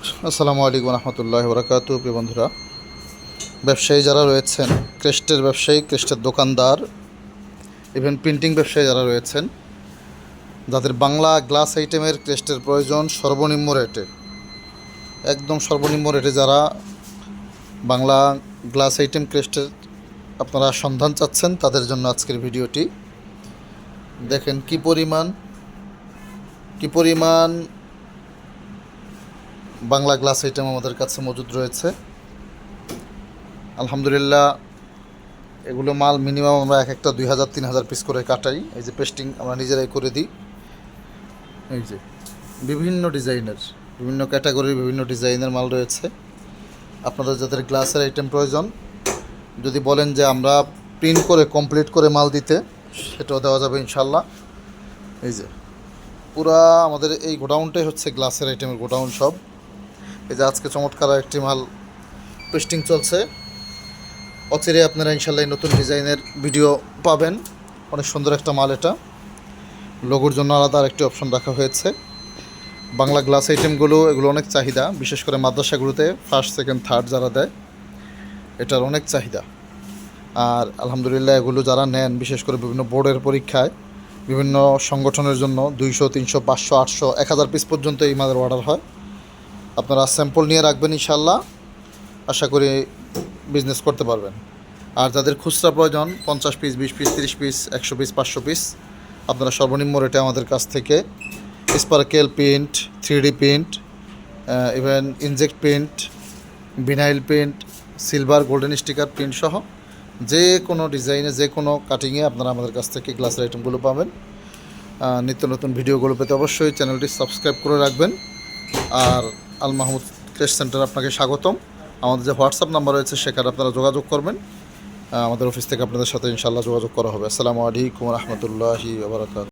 আসসালামু আলাইকুম রহমতুল্লাহ বরকাত। প্রিয় বন্ধুরা, ব্যবসায়ী যারা রয়েছেন, ক্রেস্টের ব্যবসায়ী, ক্রেস্টের দোকানদার, ইভেন প্রিন্টিং ব্যবসায়ী যারা রয়েছেন, যাদের বাংলা গ্লাস আইটেমের ক্রেস্টের প্রয়োজন সর্বনিম্ন রেটে, একদম সর্বনিম্ন রেটে যারা বাংলা গ্লাস আইটেম ক্রেস্টের আপনারা সন্ধান চাচ্ছেন, তাদের জন্য আজকের ভিডিওটি। দেখেন কি পরিমাণ বাংলা গ্লাস আইটেম আমাদের কাছে মজুদ রয়েছে। আলহামদুলিল্লাহ, এগুলো মাল মিনিমাম আমরা এক একটা 2000-3000 পিস করে কাটাই। এই যে পেস্টিং আমরা নিজেরাই করে দিই। এই যে বিভিন্ন ডিজাইনের, বিভিন্ন ক্যাটাগরির, বিভিন্ন ডিজাইনের মাল রয়েছে। আপনাদের যাদের গ্লাসের আইটেম প্রয়োজন, যদি বলেন যে আমরা প্রিন্ট করে কমপ্লিট করে মাল দিতে, সেটাও দেওয়া যাবে ইনশাল্লাহ। এই যে পুরা আমাদের এই গোডাউনটাই হচ্ছে গ্লাসের আইটেমের গোডাউন সব। এই যে আজকে চমৎকার একটি মাল পেস্টিং চলছে। অচিরে আপনারা ইনশাল্লাহ নতুন ডিজাইনের ভিডিও পাবেন। অনেক সুন্দর একটা মাল এটা। লোগোর জন্য আলাদা আরেকটি অপশন রাখা হয়েছে। বাংলা গ্লাস আইটেমগুলো এগুলো অনেক চাহিদা, বিশেষ করে মাদ্রাসাগুলোতে ফার্স্ট, সেকেন্ড, থার্ড যারা দেয়, এটার অনেক চাহিদা। আর আলহামদুলিল্লাহ এগুলো যারা নেন, বিশেষ করে বিভিন্ন বোর্ডের পরীক্ষায়, বিভিন্ন সংগঠনের জন্য 200, 300, 500, 800, 1000 পিস পর্যন্ত এই মালের অর্ডার হয়। আপনারা স্যাম্পল নিয়ে রাখবেন, ইনশাল্লাহ আশা করি বিজনেস করতে পারবেন। আর যাদের খুচরা প্রয়োজন 50 piece, 20 piece, 30 piece, 100 piece, 500 piece, আপনারা সর্বনিম্ন রেটে আমাদের কাছ থেকে sparkle print, 3D print, even inject print, vinyl print, silver, golden sticker print সহ যে কোনো ডিজাইনে, যে কোনো কাটিংয়ে আপনারা আমাদের কাছ থেকে গ্লাসের আইটেমগুলো পাবেন। নিত্য নতুন ভিডিওগুলো পেতে অবশ্যই চ্যানেলটি সাবস্ক্রাইব করে রাখবেন। আর আল মাহমুদ ক্রেস্ট সেন্টার আপনাকে স্বাগতম। আমাদের যে হোয়াটসঅ্যাপ নাম্বার রয়েছে সেখানে আপনারা যোগাযোগ করবেন। আমাদের অফিস থেকে আপনাদের সাথে ইনশাআল্লাহ যোগাযোগ করা হবে। আসসালামু আলাইকুম রহমতুল্লাহি ওয়া বারাকাতুহু।